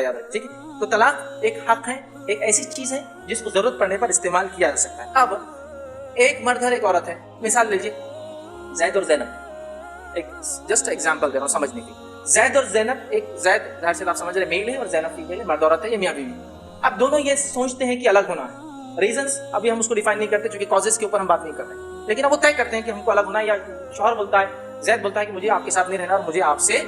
یاد رکھیں, ٹھیک ہے. تو طلاق ایک حق ہے, ایک ایسی چیز ہے جس کو ضرورت پڑنے پر استعمال کیا جا سکتا ہے. اب ایک مرد اور ایک عورت ہے, مثال لیجیے زید اور زینب, ایک جسٹ ایگزامپل دے رہا ہوں سمجھنے کی. زید اور زینب, ایک زید ظاہر سے آپ سمجھ رہے میل ہے اور زینب فیمیل ہے, مرد عورت ہے, یہ میاں بیوی. اب دونوں یہ سوچتے ہیں کہ الگ ہونا ہے. ریزنس ابھی ہم اس کو ڈیفائن نہیں کرتے چونکہ کازز کے اوپر ہم بات نہیں کر رہے, لیکن اب وہ طے کرتے ہیں کہ ہم کو الگ ہونا ہے. یا شوہر بولتا ہے, زید بولتا ہے کہ مجھے آپ کے ساتھ نہیں رہنا اور مجھے آپ سے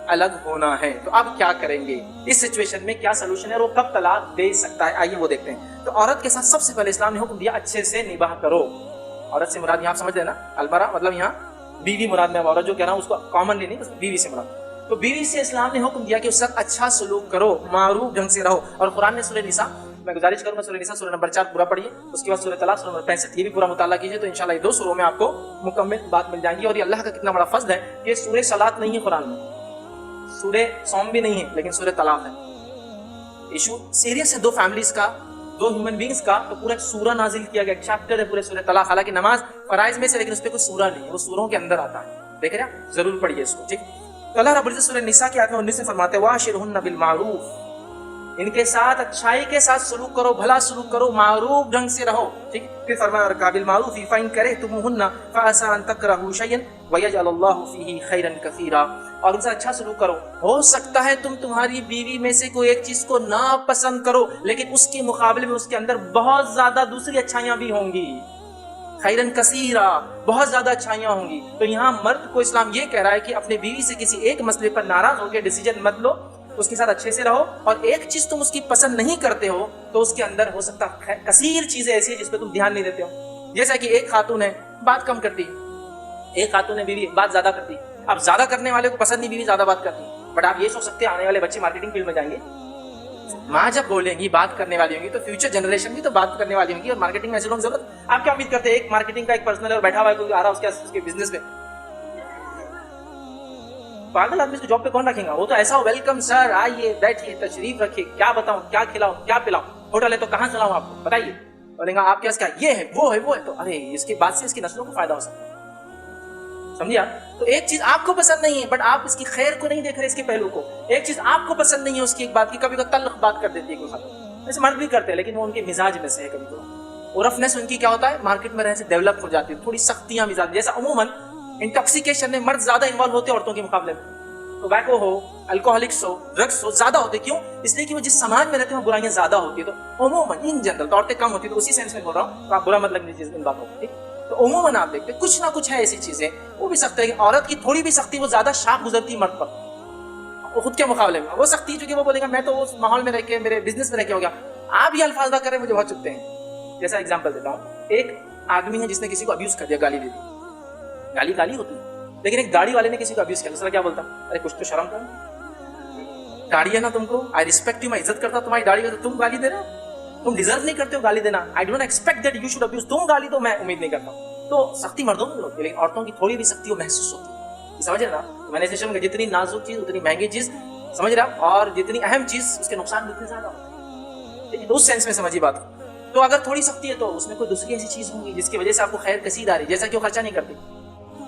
الگ ہونا ہے. تو اب کیا کریں گے اس سچویشن میں, کیا سولوشن ہے, اور وہ کب طلاق دے سکتا ہے, آئیے وہ دیکھتے ہیں. تو عورت کے ساتھ سب سے پہلے اسلام نے حکم دیا اچھے سے نباہ کرو. عورت سے مراد یہاں سمجھ لینا البرا, مطلب یہاں بیوی مراد میں, عورت جو کہہ رہا ہوں اس کو کامنلی نہیں, بس بیوی سے مراد. تو بیوی سے اسلام نے حکم دیا کہ اس کا اچھا سلوک کرو, معروف ڈھنگ سے رہو. اور قرآن نے سورہ نساء, میں گزارش کروں گا سورہ نساء سورہ نمبر 4 پورا پڑھیے, اس کے بعد سورہ طلاق سورہ نمبر 65 یہ بھی پورا مطالعہ کیجیے, تو انشاءاللہ یہ 2 سوروں میں آپ کو مکمل بات مل جائیں گی. اور یہ اللہ کا کتنا بڑا فضل ہے کہ سورہ صلاۃ نہیں ہے قرآن میں, سورہ صوم بھی نہیں ہے, لیکن سورہ طلاق ہے. ایشو سیریس ہے 2 فیملیز کا, 2 ہیومن بینگز کا, تو پورا ایک سورہ نازل کیا گیا, ایک چیپٹر ہے پورے سورہ طلاق. حالانکہ نماز فرائض میں سے, لیکن اس پہ کوئی سورہ نہیں ہے, وہ سوروں کے اندر آتا ہے. دیکھ رہے ہیں, ضرور پڑھیے اس کو, ٹھیک. تو اللہ رب العزت سورہ نساء کی آیت 19 میں فرماتے ہیں وَعَاشِرْهُنَّ بِالْمَعْرُوفِ, ان کے ساتھ اچھائی کے ساتھ سلوک کرو, بھلا سلوک کرو, معروف ڈھنگ سے رہو, ٹھیک. پھر فرمایا بِالْمَعْرُوفِ فَإِن كَرِهْتُمُوهُنَّ فَعَسَىٰ أَن تَكْرَهُوا شَيْئًا وَيَجْعَلَ اللَّهُ فِيهِ خَيْرًا كَثِيرًا. اور ان سے اچھا سلوک کرو, ہو سکتا ہے تم تمہاری بیوی میں سے کوئی ایک چیز کو ناپسند کرو, لیکن اس کے مقابلے میں اس کے اندر بہت زیادہ دوسری اچھائیاں بھی ہوں گی. خیرن کثیرا, بہت زیادہ اچھائیاں ہوں گی. تو یہاں مرد کو اسلام یہ کہہ رہا ہے کہ اپنے بیوی سے کسی ایک مسئلے پر ناراض ہو کے ڈیسیجن مت لو, اس کے ساتھ اچھے سے رہو. اور ایک چیز تم اس کی پسند نہیں کرتے ہو تو اس کے اندر ہو سکتا ہے کثیر چیزیں ایسی ہیں جس پہ تم دھیان نہیں دیتے ہو. جیسا کہ ایک خاتون ہے بات کم کرتی, ایک خاتون ہے بیوی بات زیادہ کرتی. اب زیادہ کرنے والے کو پسند نہیں بیوی زیادہ بات کرتی, بٹ آپ یہ سوچ سکتے ہیں آنے والے بچے مارکیٹنگ فیلڈ میں جائیں گے, ماں جب بولیں گی بات کرنے والی ہوں گی تو فیوچر جنریشن بھی تو بات کرنے والی ہوں گی, اور مارکیٹنگ میں ایسے لوگ ضرورت. آپ کیا امید کرتے ہیں ایک مارکیٹنگ کا ایک پرسنل اور بیٹھا ہوا ہے کوئی آ رہا اس کے بزنس میں, پاگل آدمی اس کو جاب پہ کون رکھیں گا؟ وہ تو ایسا ویلکم سر, آئیے بیٹھیے تشریف رکھیے, کیا بتاؤں کیا کھلاؤں کیا پلاؤں, ہوٹل ہے تو کہاں چلاؤں آپ کو بتائیے, بولیں گا آپ کے کیا یہ ہے وہ ہے وہ ہے, تو ارے اس کے بعد سے اس کی نسلوں کو فائدہ ہو سکتا ہے, سمجھا. تو ایک چیز آپ کو پسند نہیں ہے بٹ آپ اس کی خیر کو نہیں دیکھ رہے, اس کے پہلو کو. ایک چیز آپ کو پسند نہیں ہے اس کی ایک بات کی, کبھی کبھی تلخ بات کر دیتی ہے کوئی خاتون, ایسے مرد بھی کرتے ہیں لیکن وہ ان کے مزاج میں سے ہے. کبھی تو اور رفنس ان کی کیا ہوتا ہے مارکیٹ میں رہنے سے ڈیولپ ہو جاتی ہے, تھوڑی سختیاں مزاج. جیسا عموماً انٹاکسیکیشن میں مرد زیادہ انوالو ہوتے ہیں عورتوں کے مقابلے میں. ٹوبیکو ہو, الکوہولکس ہو, ڈرگس ہو, زیادہ ہوتے. کیوں؟ اس لیے کہ وہ جس سماج میں رہتے ہیں برائیاں زیادہ ہوتی ہے. تو عموماً ان جنرل تو عورتیں کم ہوتی ہے, تو اسی سینس میں بول رہا ہوں, تو آپ برا مت لگ لیجیے ان باتوں کو. تو عموماً آپ دیکھتے کچھ نہ کچھ ہے ایسی چیزیں, وہ بھی سخت ہے کہ عورت کی تھوڑی بھی سختی وہ زیادہ شاق گزرتی مرد پر, وہ خود کے مقابلے میں. وہ سختی جو کہ وہ بولے گا میں تو اس ماحول میں رہ کے میرے بزنس میں رہ کے ہو گیا. آپ یہ الفاظ نہ کریں, مجھے بہت چبھتے ہیں. جیسا ایگزامپل دیتا ہوں, ایک آدمی ہے جس نے کسی کو ابیوز کر دیا, گالی دے دی, گالی گالی ہوتی ہے, لیکن ایک گاڑی والے نے کسی کو ابیوز کیا, دوسرا کیا بولتا, ارے کچھ تو شرم کر, گاڑی ہے نا تم کو, آئی ریسپیکٹ یو, میں عزت کرتا ہوں تمہاری گاڑی کو, تم گالی دے رہے ہو, تم ڈیزرو نہیں کرتے ہو گالی دینا, I don't expect that you should abuse, تم گالی دو, میں امید نہیں کرتا ہوں. تو سختی مردوں میں ہوتی ہے, لیکن عورتوں کی تھوڑی بھی سختی وہ محسوس ہوتی ہے, سمجھ رہے نا. میں نے سوچا کہ جتنی نازک چیز اتنی مہنگی چیز, سمجھ رہا, اور جتنی اہم چیز اس کے نقصان بھی اتنے زیادہ ہوتے ہیں, اس سینس میں سمجھیے بات. تو اگر تھوڑی سختی ہے تو اس میں کوئی دوسری ایسی چیز ہوگی جس کی وجہ سے آپ کو خیر کثیر آ رہی ہے, جیسا کہ وہ خرچہ نہیں کرتی.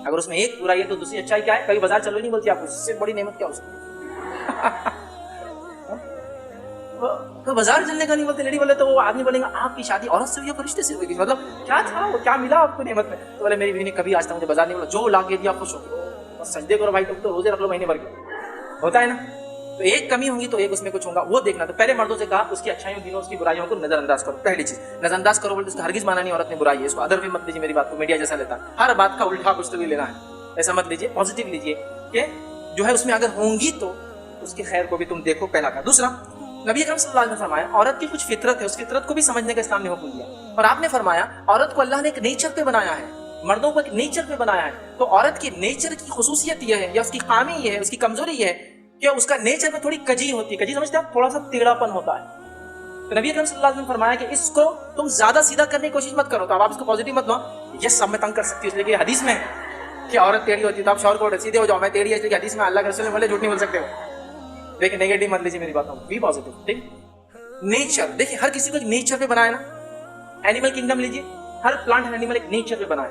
اگر اس میں ایک برائی ہے تو دوسری اچھائی کیا ہے, کبھی بازار چلو نہیں بولتی آپ کو, اس سے بڑی نعمت کیا ہو سکتی ہے. تو بازار چلنے کا نہیں بولتے, لیڈی بولے تو وہ آدمی بولے گا آپ کی شادی عورت سے ہوئی ہے فرشتے سے ہوئی ہے, مطلب کیا تھا وہ, کیا ملا آپ کو نعمت میں. تو بولے میری بیوی نے کبھی آج تک مجھے بازار نہیں بولا, جو لا کے دیا خوش ہو, بس سجدے کرو بھائی, تم تو روزے رکھ لو مہینے بھر کے, ہوتا ہے نا. تو ایک کمی ہوگی تو ایک اس میں کچھ ہوگا, وہ دیکھنا. تو پہلے مردوں سے کہا اس کی اچھائیوں دنوں اس کی برائیوں کو نظر انداز کرو. پہلی چیز نظر انداز کرو, بولتے اس کا ہرگز مانا نہیں عورت نے برائی ہے, اس کو ادر بھی مت لیجیے, میری بات کو میڈیا جیسا لیتا, ہر بات کا الٹا کچھ تو بھی لینا ہے, ایسا مت لیجیے, پازیٹیو لیجیے کہ جو ہے اس میں اگر ہوں گی تو اس کی خیر کو بھی تم دیکھو, پہلا کا. دوسرا, نبی اکرم صلی اللہ علیہ وسلم نے فرمایا عورت کی کچھ فطرت ہے, اس فطرت کو بھی سمجھنے کا اسلام نے حکم دیا. اور آپ نے فرمایا عورت کو اللہ نے ایک نیچر پہ بنایا ہے, مردوں کو ایک نیچر پہ بنایا ہے. تو عورت کی نیچر کی خصوصیت یہ ہے یا اس کی خامی یہ ہے, اس کی کمزوری یہ ہے کہ اس کا نیچر میں تھوڑی کجی ہوتی ہے. کجی سمجھتے ہیں آپ, تھوڑا سا ٹیڑھا پن ہوتا ہے. تو نبی اکرم صلی اللہ علیہ وسلم نے فرمایا کہ اس کو تم زیادہ سیدھا کرنے کی کوشش مت کرو. تو آپ اس کو پازیٹیو مت لو, یس سب میں تنگ کر سکتی ہے, اس لیے کہ حدیث میں کہ عورت ٹیڑھی ہوتی ہے, تو آپ شوہر کو سیدھے ہو جاؤ, میں ٹیڑھی ہے اس لیے کہ حدیث میں اللہ کے رسول نے بولے, جھوٹ نہیں بول سکتے ہو. لیکن نیگیٹو مت لیجیے میری باتوں, بی پازیٹیو, ٹھیک. نیچر دیکھیے, ہر کسی کو ایک نیچر پہ بنایا نا. اینیمل کنگڈم لیجیے, ہر پلانٹ اینیمل ایک نیچر پہ بنایا.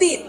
3,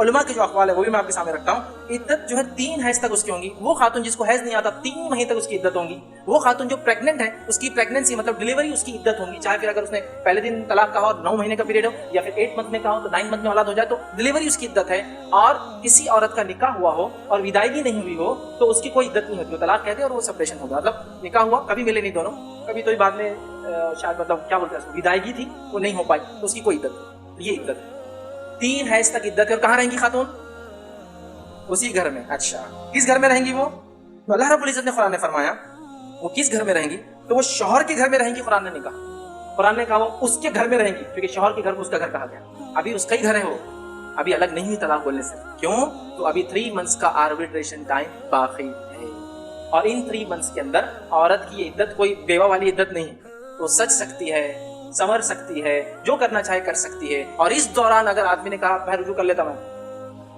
علماء کے جو اقوال ہے وہ بھی میں آپ کے سامنے رکھتا ہوں. عدت جو ہے 3 حیض تک اس کی ہوں گی. وہ خاتون جس کو حیض نہیں آتا 3 مہینے تک اس کی عدت ہوں گی. وہ خاتون جو پریگننٹ ہے اس کی پریگننسی مطلب ڈلیوری اس کی عدت ہوں گی, چاہے پھر اگر اس نے پہلے دن طلاق کہا اور 9 مہینے کا پیریڈ ہو, یا پھر 8 منتھ میں کہا ہو تو 9 منتھ میں اولاد ہو جائے تو ڈلیوری اس کی عدت ہے. اور کسی عورت کا نکاح ہوا ہو اور ودائیگی نہیں ہوئی ہو تو اس کی کوئی عدت نہیں ہوتی, وہ طلاق کہتے ہیں اور وہ سپریشن ہوگا. مطلب نکاح ہوا, کبھی ملے نہیں دونوں, کبھی تو بعد میں شاید مطلب کیا بولتے ہیں ودائیگی تھی وہ نہیں ہو پائی تو اس کی کوئی عدت. یہ عدت 3 حیض تک عدت ہے. اور کہاں رہیں گی خاتون؟ اسی گھر میں. اچھا, کس گھر میں رہیں گی وہ؟ تو اللہ رب العزت نے قرآن نے فرمایا وہ کس گھر میں رہیں گی, تو وہ شوہر کے گھر میں رہیں گی. قرآن نے نہیں کہا, قرآن نے کہا وہ اس کے گھر میں رہیں گی, کیونکہ شوہر کے گھر کو اس کا گھر کہا گیا. ابھی اس کا ہی گھر ہے, وہ ابھی الگ نہیں ہوئی طلاق بولنے سے. کیوں؟ تو ابھی 3 منتھس کا آربیٹریشن ٹائم باقی ہے, اور ان 3 منتھس کے اندر عورت کی عدت کوئی بیوہ والی عدت نہیں, وہ سچ سکتی ہے, سنور سکتی ہے, جو کرنا چاہے کر سکتی ہے. اور اس دوران اگر آدمی نے کہا باہر رجوع کر لیتا ہوں,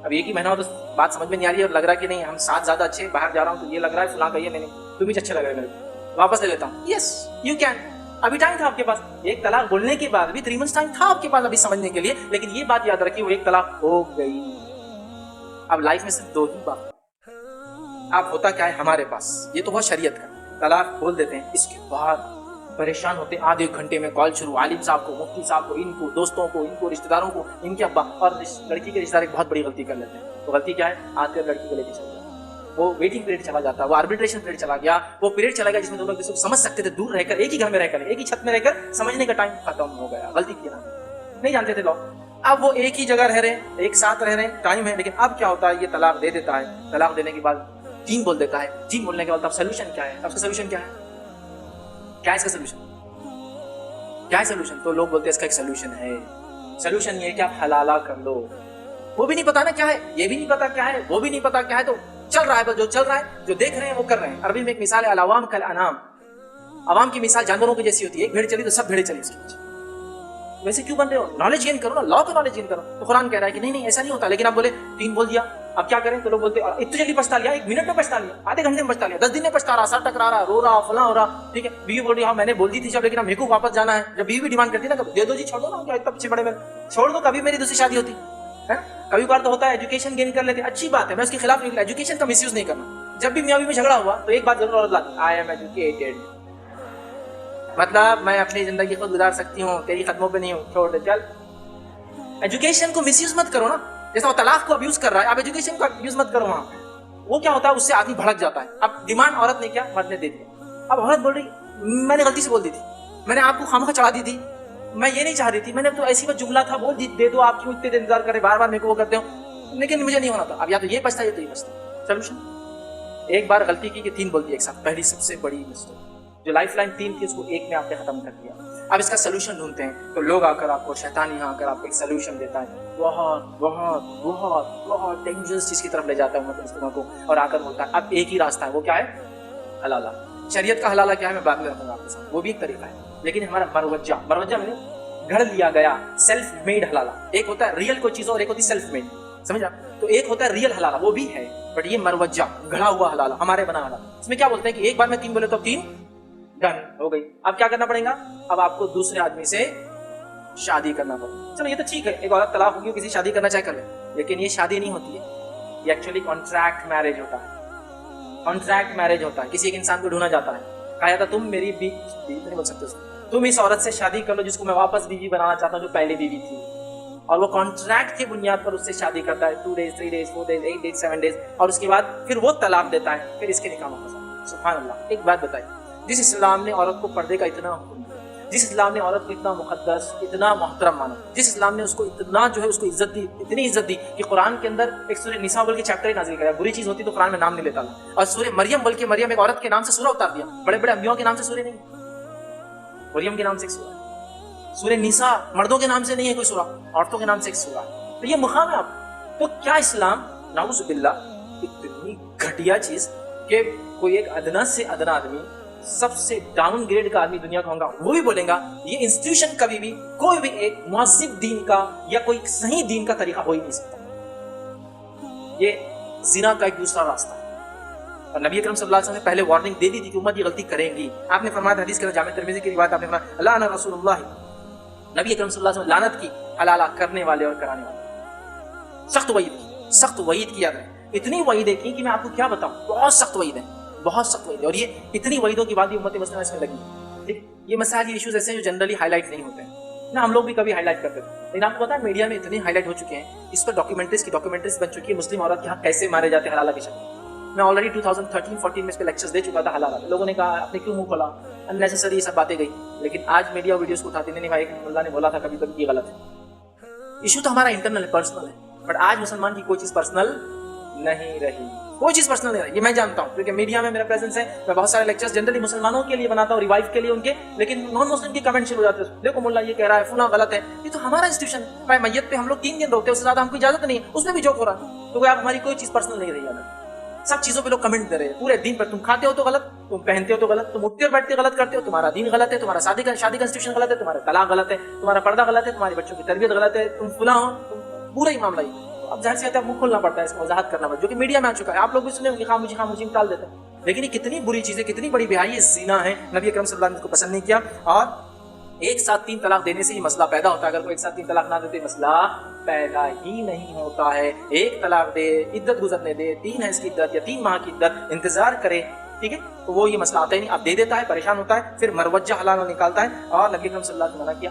اب ایک ہی مہینہ ہو تو بات سمجھ میں نہیں آ رہی ہے اور لگ رہا ہے کہ نہیں ہم ساتھ زیادہ اچھے, باہر جا رہا ہوں تو یہ لگ رہا ہے فلاں کہیے نہیں تم ہی اچھے لگ رہے ہیں میرے کو, واپس لے لیتا ہوں. یس یو کین, ابھی ٹائم تھا آپ کے پاس. ایک طلاق بولنے کے بعد بھی 3 منتھس ٹائم تھا آپ کے پاس ابھی سمجھنے کے لیے. لیکن یہ بات یاد رکھیے وہ ایک طلاق ہو گئی. اب لائف میں صرف 2 ہی بات. اب ہوتا کیا ہے ہمارے پاس, یہ تو بہت شریعت کا, طلاق بول دیتے ہیں, اس کے بعد پریشان ہوتے ہیں. آدھے گھنٹے میں کال شروع, عالم صاحب کو, مفتی صاحب کو, ان کو دوستوں کو, ان کو رشتہ داروں کو, ان کے ابا. اور لڑکی کے رشتہ دار ایک بہت بڑی غلطی کر لیتے ہیں. تو غلطی کیا ہے؟ آتے لڑکی کو لے کے چلے جاتے, وہ ویٹنگ پیریڈ چلا جاتا, وہ آربیٹریشن پیریڈ چلا گیا, وہ پیریڈ چلا گیا جس میں دونوں کسی کو سمجھ سکتے تھے, دور رہ کر ایک ہی گھر میں رہ کر, ایک ہی چھت میں رہ کر سمجھنے کا ٹائم ختم ہو گیا. غلطی کیا, نہیں جانتے تھے لوگ. اب وہ ایک ہی جگہ رہ رہے ہیں, ایک ساتھ رہ رہے ہیں, ٹائم ہے. لیکن اب کیا ہوتا ہے, یہ طلاق دے دیتا ہے, طلاق دینے کے بعد جین بول دیتا ہے. جین بولنے کے بعد اب سولوشن کیا ہے؟ اب اس کا سولوشن کیا ہے؟ کیا ہے اس کا سولوشن؟ کیا ہے سولوشن؟ تو لوگ بولتے ہیں اس کا ایک سولوشن ہے. سولوشن یہ ہے کہ آپ حلالہ کر لو. وہ بھی نہیں پتا نا کیا ہے, یہ بھی نہیں پتا کیا ہے, وہ بھی نہیں پتا کیا ہے, تو چل رہا ہے بس, جو چل رہا ہے, جو دیکھ رہے ہیں وہ کر رہے ہیں. عربی میں ایک مثال ہے, العوام کالانام. عوام کی مثال جانوروں کی جیسی ہوتی ہے, ایک بھیڑ چلی تو سب بھیڑیں چلی اس کے پیچھے. ویسے کیوں بن رہے ہو؟ نالج گین کرو نا, لا کا نالج گین کرو. تو قرآن کہہ رہا ہے کہ نہیں نہیں ایسا نہیں ہوتا. لیکن آپ بولے 3 بول دیا, اب کیا کریں؟ تو لوگ بولتے ہیں اتنی جلدی پچھتا لیا, 1 منٹ میں پچھتا لیا, آدھے گھنٹے میں پچھتا لیا, 10 دن میں پچھتا رہا, سر ٹکرا رہا, رو رہا, فلاں ہو رہا. ٹھیک ہے, بیوی بول رہی ہاں میں نے بول دی تھی جب, لیکن اب میرے کو واپس جانا ہے. جب بیوی بھی ڈیمانڈ کرتی ہے نا, دے دو جی, چھوڑ دو نا, کیا اتنا پیچھے پڑے, میں چھوڑ دو, کبھی میری دوسری شادی ہوتی ہے. کبھی بار تو ہوتا ہے ایجوکیشن گین کر لیتے, اچھی بات ہے, میں اس کے خلاف نہیں, ایجوکیشن کا مس یوز نہیں کرنا. جب بھی میاں بیوی میں جھگڑا ہوا تو ایک بات ضرور عورت لاتی, آئی ایم ایجوکیٹڈ, مطلب میں اپنی زندگی خود گزار سکتی ہوں, تیری قدموں پہ نہیں ہوں, چھوڑ دے چل. ایجوکیشن کو مس یوز مت کرو نا, جیسا وہ طلاق کو ابیوز کر رہا ہے, اب ایجوکیشن کو ابیوز مت کرو وہاں. وہ کیا ہوتا ہے, اس سے آدمی بھڑک جاتا ہے. اب ڈیمانڈ عورت نے کیا, مرد نے دے دیا. اب عورت بول رہی میں نے غلطی سے بول دی تھی, میں نے آپ کو خامخواہ چڑھا دی تھی, میں یہ نہیں چاہ رہی تھی, میں نے تو ایسی بات جملہ تھا بول دی, دے دو, آپ کیوں اتنے انتظار کرے, بار بار میرے کو وہ کرتے ہو, لیکن مجھے نہیں ہونا تھا. اب یا تو یہ پچھتا ہے یا تو یہ پچھتا. سولوشن, ایک بار غلطی کی کہ 3 بول دی ایک ساتھ, پہلی سب سے بڑی مسٹیک. جو لائف لائن 3 تھی اس کو 1 میں آپ نے ختم کر دیا. اب اس کا سولوشن ڈھونڈتے ہیں, تو لوگ آ کر آپ کو, شیطان یہاں آ کر آپ کو ایک سولوشن دیتا ہے, بہت بہت بہت بہت ڈینجرس چیز کی طرف لے جاتا ہے مسلمانوں کو, اور آ کر بولتا ہے اب ایک ہی راستہ ہے. وہ کیا ہے؟ حلالہ. شریعت کا حلالہ کیا ہے میں بعد میں رکھوں گا آپ کے ساتھ, وہ بھی ایک طریقہ ہے. لیکن ہمارا مروجہ, مروجہ میں گھڑ لیا گیا سیلف میڈ حلالہ. ایک ہوتا ہے ریئل کوئی چیز اور ایک ہوتی ہے سیلف میڈ, سمجھا؟ تو ایک ہوتا ہے ریئل حلالہ, وہ بھی ہے, بٹ یہ مروجہ گھڑا ہوا حلالہ, ہمارے بنا حلالہ. اس میں کیا بولتے ہیں کہ ایک بار میں 3 بولے تو 3 ڈن ہو گئی. اب کیا کرنا پڑے گا, اب آپ کو دوسرے آدمی سے شادی کرنا پڑے گا. چلو یہ تو ٹھیک ہے, ایک عورت طلاق ہوگی, کسی شادی کرنا چاہے کر لے, لیکن یہ شادی نہیں ہوتی ہے, یہ ایکچولی کانٹریکٹ میرج ہوتا ہے. کانٹریکٹ میرج ہوتا ہے, کسی ایک انسان کو ڈھونڈا جاتا ہے, کہا جاتا تم میری بیوی نہیں بول سکتے, تم اس عورت سے شادی کر لو جس کو میں واپس بیوی بنانا چاہتا ہوں, جو پہلے بیوی تھی. اور وہ کانٹریکٹ کی بنیاد پر اس سے شادی کرتا ہے, 2 days 3 days 4 days 8 days 7 days, اور اس کے بعد پھر وہ طلاق دیتا ہے, پھر اس کے نکاح میں پھنسا. سبحان اللہ. ایک بات بتائیے, جس اسلام نے عورت کو پردے کا اتنا حکم دیا, جس اسلام نے عورت کو اتنا مقدس, اتنا محترم مانا, جس اسلام نے اس کو اتنا جو ہے اس کو عزت دی, اتنی عزت دی کہ قرآن کے اندر ایک سورہ نساء بول کے چیپٹر ہی نازل کرایا. بری چیز ہوتی تو قرآن میں نام نہیں لیتا اللہ, اور سورہ مریم بول کے مریم ایک عورت کے نام سے سورہ اتار دیا. بڑے بڑے انبیاء کے نام سے سورہ نہیں, مریم کے نام سے ایک سورہ. سورہ نساء مردوں کے نام سے نہیں ہے کوئی سورہ, عورتوں کے نام سے ایک سورہ. تو یہ مقام ہے آپ. تو کیا اسلام, نعوذ باللہ, اتنی گھٹیا چیز کہ کوئی ایک ادنا سے ادنا آدمی, سب سے ڈاؤن گریڈ کا آدمی دنیا کا ہوگا, وہ بھی بولیں گا یہ انسٹیٹیوشن کبھی بھی کوئی بھی ایک مہذب دین کا یا کوئی صحیح دین کا طریقہ ہو ہی نہیں سکتا. یہ زنا کا ایک دوسرا راستہ ہے. اور نبی اکرم صلی اللہ علیہ وسلم نے پہلے وارننگ دے دی تھی کہ امت یہ غلطی کریں گی. آپ نے فرمایا حدیث کے جامع ترمذی کی روایت, آپ نے فرمایا لعن رسول اللہ, نبی اکرم صلی اللہ علیہ وسلم لعنت کی حلالہ کرنے والے اور کرانے والے. سخت وعید کی یاد ہے. اتنی وعیدیں کی کہ میں آپ کو کیا بتاؤں, بہت سخت وعید ہے, بہت سخت وعید ہے. اور یہ اتنی وعیدوں کے بعد بھی امت مسلمہ اس میں لگی. ٹھیک, یہ مسائل, یہ ایشوز ایسے ہیں جو جنرلی ہائی لائٹ نہیں ہوتے ہیں نا, ہم لوگ بھی کبھی ہائی لائٹ کرتے تھے, لیکن آپ کو پتا ہے میڈیا میں اتنے ہائی لائٹ ہو چکے ہیں, اس پر ڈاکیومنٹریز بن چکی ہے, مسلم عورت کے حق کیسے مارے جاتے ہیں حلالہ کی شکل. میں آلریڈی 2013-14 میں اس پہ لیکچرز دے چکا تھا حلالہ. لوگوں نے کہا آپ نے کیوں منہ کھولا, اننیسیسری یہ سب باتیں گئی. لیکن آج میڈیا ویڈیوز کو اٹھاتے نہیں بھائی, اللہ نے بولا تھا کبھی کبھی یہ غلط ہے. ایشو تو ہمارا انٹرنل ہے, پرسنل ہے, بٹ آج مسلمان کی کوئی چیز پرسنل نہیں رہی, کوئی چیز پرسنل نہیں رہی. یہ میں جانتا ہوں کیونکہ میڈیا میں میرا پریزنس ہے. میں بہت سارے لیکچرز جنرلی مسلمانوں کے لیے بناتا ہوں, ریوائو کے لیے ان کے, لیکن نان مسلم کی کمنٹ شروع ہو جاتے ہیں, دیکھو ملا یہ کہہ رہا ہے, فلاں غلط ہے. یہ تو ہمارا انسٹیٹیوشن ہے بھائی, میت پہ ہم لوگ 3 دن روکتے ہیں, اس سے زیادہ ہم کو اجازت نہیں ہے, اس میں بھی جوک ہو رہا ہے. تو آپ ہماری کوئی چیز پرسنل نہیں رہی. سب چیزوں پہ لوگ کمنٹ دے رہے ہیں پورے دین پر. تم کھاتے ہو تو غلط, تم پہنتے ہو تو غلط, تم اٹھتے اور بیٹھتے غلط کرتے ہو, تمہارا دین غلط ہے, تمہارا شادی کا انسٹیٹیوشن غلط ہے, تمہارا طلاق غلط ہے, تمہارا پردہ غلط ہے, تمہارے بچوں کی تربیت غلط ہے, تم فلاں ہو, پورا ہی معاملہ ہی. اب ظاہر سی بات ہے منہ کھولنا پڑتا ہے, اس کو وضاحت کرنا پڑتا ہے, جو کہ میڈیا میں آ چکا ہے. آپ لوگ بھی سنے خاموشی نکال دیتے ہیں. لیکن یہ کتنی بری چیز ہے, کتنی بڑی بے حیائی, زنا ہے. نبی اکرم صلی اللہ علیہ وسلم کو پسند نہیں کیا, اور ایک ساتھ 3 طلاق دینے سے ہی مسئلہ پیدا ہوتا ہے. اگر کوئی ایک ساتھ 3 طلاق نہ دیتے مسئلہ پیدا ہی نہیں ہوتا ہے. 1 طلاق دے, عدت گزرنے دے, 3 ہے اس کی عدت یا 3 ماہ کی عدت, انتظار کرے, ٹھیک ہے, تو وہ یہ مسئلہ آتا ہی نہیں. اب دے دیتا ہے, پریشان ہوتا ہے, پھر مروجہ حلال نکالتا ہے. اور نبی اکرم صلی اللہ علیہ وسلم نے منع کیا.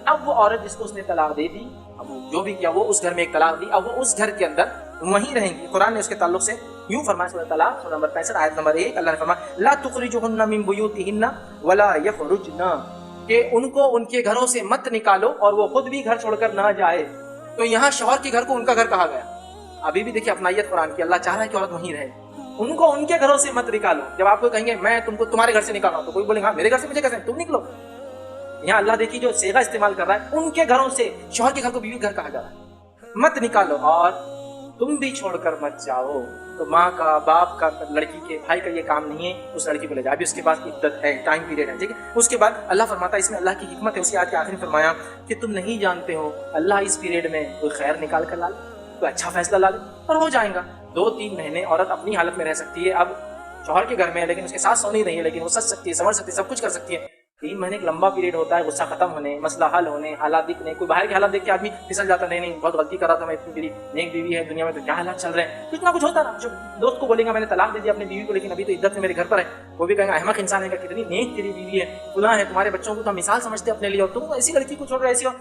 اب وہ عورت جس کو اس نے طلاق دے دی, اب جو بھی کیا, وہ اس گھر میں ایک طلاق دی, اب وہ اس گھر کے اندر وہیں رہیں گی. قرآن نے اس کے تعلق سے یوں فرمایا, سورۃ طلاق سورہ نمبر 65 آیت نمبر 1, اللہ نے فرمایا لا تخرجوهن من بيوتهن ولا يخرجن, کہ ان کو ان کے گھروں سے مت نکالو اور وہ خود بھی گھر چھوڑ کر نہ جائے. تو یہاں شوہر کے گھر کو ان کا گھر کہا گیا. ابھی بھی دیکھیے اپنائیت قرآن کی, اللہ چاہ رہا ہے کہ عورت وہیں رہے. ان کو ان کے گھروں سے مت نکالو. جب آپ کو کہیں گے میں تم کو تمہارے گھر سے نکال رہا ہوں, تو کوئی بولے گا میرے گھر سے مجھے کیسے, تم نکلو. یہاں اللہ دیکھیے جو صیغہ استعمال کر رہا ہے, ان کے گھروں سے, شوہر کے گھر کو بیوی گھر کہا جا رہا ہے, مت نکالو اور تم بھی چھوڑ کر مت جاؤ. تو ماں کا, باپ کا, لڑکی کے بھائی کا یہ کام نہیں ہے اس لڑکی کو لے جائے. ابھی اس کے پاس عدت ہے, ٹائم پیریڈ ہے, ٹھیک ہے. اس کے بعد اللہ فرماتا ہے, اس میں اللہ کی حکمت ہے. اسی آیت کے آخر میں فرمایا کہ تم نہیں جانتے ہو اللہ اس پیریڈ میں کوئی خیر نکال کر لا لے, کوئی اچھا فیصلہ لا لے, اور ہو جائے گا. 2-3 مہینے عورت اپنی حالت میں رہ سکتی ہے. اب شوہر کے گھر میں ہے, لیکن اس کے ساتھ سو نہیں رہی ہے, لیکن وہ سچ سکتی ہے, سمجھ سکتی ہے, سب کچھ کر سکتی ہے. 3 مہینے ایک لمبا پیریڈ ہوتا ہے, غصہ ختم ہونے, مسئلہ حل ہونے, حالات دکھنے. کوئی باہر کے حالات دیکھ کے آدمی پھسل جاتا, نہیں بہت غلطی کر رہا تھا میں, اتنی میری نیک بیوی ہے, دنیا میں تو کیا حالات چل رہے ہیں, کچھ نہ کچھ ہوتا نا. جو دوست کو بولے گا میں نے طلاق دے دیا اپنی بیوی کو, لیکن ابھی تو عدت میں میرے گھر پر ہے, وہ بھی کہیں گا احمق انسان ہے, کتنی نیک تیری بیوی ہے, فلاں ہے, تمہارے بچوں کو تو ہم مثال سمجھتے اپنے لیے, اور تم ایسی لڑکی کو چھوڑ رہے ایسی ہو.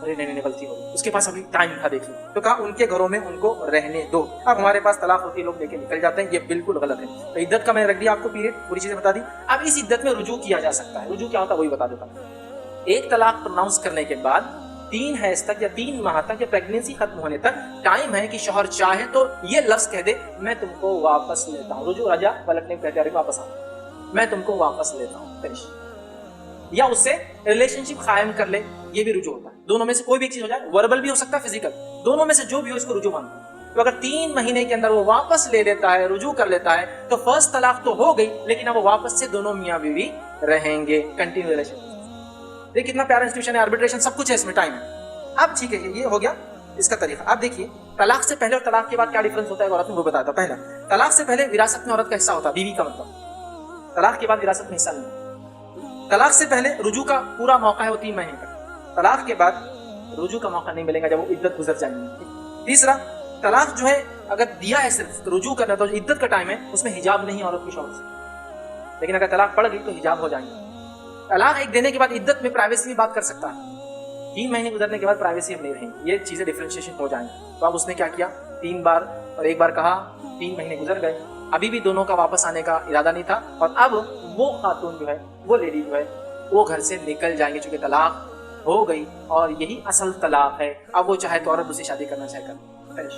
ارے نہیں غلطی ہو, اس کے پاس ابھی ٹائم تھا, دیکھیے. تو کہا ان کے گھروں میں ان کو رہنے دو. اب ہمارے پاس طلاق ہوتی ہے, لوگ لے کے نکل جاتے ہیں, یہ بالکل غلط ہے. تو عدت کا میں نے رکھ دیا آپ کو پیریڈ, پوری چیزیں بتا دی. اب اس عدت میں رجوع کیا جا سکتا ہے. رجوع کیا ہوتا ہے وہی بتا دیتا ہوں. 1 طلاق پروناؤنس کرنے کے بعد 3 حیض تک یا 3 ماہ تک یا پریگنینسی ختم ہونے تک ٹائم ہے کہ شوہر چاہے تو یہ لفظ کہہ دے میں تم کو واپس لیتا ہوں. رجوع رجا پلٹنے کو کہتے ہیں, واپس آؤ, میں تم کو واپس لیتا ہوں, فنش. یا اس سے ریلیشن شپ قائم کر لے, یہ بھی رجوع ہوتا ہے. دونوں میں سے کوئی بھی ایک چیز ہو جائے, وربل بھی ہو سکتا ہے, فزیکل, دونوں میں سے جو بھی ہو اس کو رجوع مانتے ہیں. تو اگر 3 مہینے کے اندر وہ واپس لے لیتا ہے, رجوع کر لیتا ہے, تو فرسٹ طلاق تو ہو گئی, لیکن اب وہ واپس سے دونوں میاں بیوی رہیں گے, کنٹینیو ریلیشن. دیکھ کتنا پیارا انسٹیٹیوشن ہے, آربیٹریشن سب کچھ ہے اس میں, ٹائم ہے. اب ٹھیک ہے, یہ ہو گیا اس کا طریقہ. اب دیکھیے طلاق سے پہلے اور طلاق کے بعد کیا ڈفرنس ہوتا ہے عورت میں, وہ بتاتا ہوں. پہلا, طلاق سے پہلے وراثت میں عورت کا حصہ ہوتا ہے, بیوی کا مطلب. طلاق کے بعد وراثت میں حصہ نہیں. طلاق سے پہلے رجوع کا پورا موقع ہے وہ 3 مہینے کا. طلاق کے بعد رجوع کا موقع نہیں ملے گا جب وہ عدت گزر جائیں گی. تیسرا, طلاق جو ہے اگر دیا ہے صرف رجوع کرنا, تو عدت کا ٹائم ہے, اس میں حجاب نہیں عورت کی شوہر سے. لیکن اگر طلاق پڑ گئی تو حجاب ہو جائیں گے. طلاق ایک دینے کے بعد عدت میں پرائیویسی میں بات کر سکتا ہے, 3 مہینے گزرنے کے بعد پرائیویسی اب نہیں رہیں گی. یہ چیزیں ڈفرینشیشن ہو جائیں گی. تو اب اس نے کیا کیا, 3 بار اور 1 بار کہا, 3 مہینے گزر گئے, ابھی بھی دونوں کا واپس آنے کا ارادہ نہیں تھا, اور اب وہ خاتون جو ہے, وہ لیڈی جو ہے, وہ گھر سے نکل جائیں گے, چونکہ طلاق ہو گئی, اور یہی اصل طلاق ہے. اب وہ چاہے تو عورت دوسری شادی کرنا چاہے کر, فنش.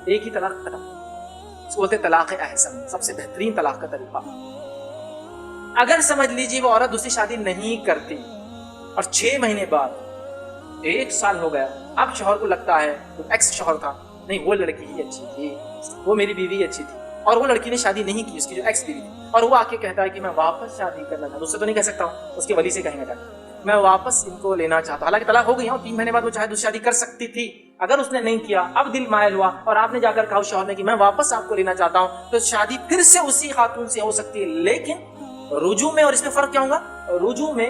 ایک ہی طلاق ختم. اس کو بولتے طلاق احسن, سب سے بہترین طلاق کا طریقہ. اگر سمجھ لیجیے وہ عورت دوسری شادی نہیں کرتی, اور 6 مہینے بعد 1 سال ہو گیا, اب شوہر کو لگتا ہے, ایکس شوہر تھا, نہیں وہ لڑکی ہی اچھی تھی, وہ میری بیوی اچھی تھی, اور وہ لڑکی نے شادی نہیں کی, اس کی جو ایکس بیوی تھی, اور وہ آ کے کہتا ہے کہ میں واپس شادی کرنا چاہتا ہوں. اس سے تو نہیں کہہ سکتا ہوں, اس کے ولی سے کہیں گے میں واپس ان کو لینا چاہتا ہوں. حالانکہ طلاق ہو گئی ہے, اور 3 مہینے بعد وہ چاہے دوسری شادی کر سکتی تھی. اگر اس نے نہیں کیا, اب دل مائل ہوا, اور آپ نے جا کر کہا شوہر نے کہ میں واپس آپ کو لینا چاہتا ہوں, تو شادی پھر سے اسی خاتون سے ہو سکتی ہے. لیکن رجوع میں, اور اس میں فرق کیا ہوگا, رجوع میں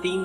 3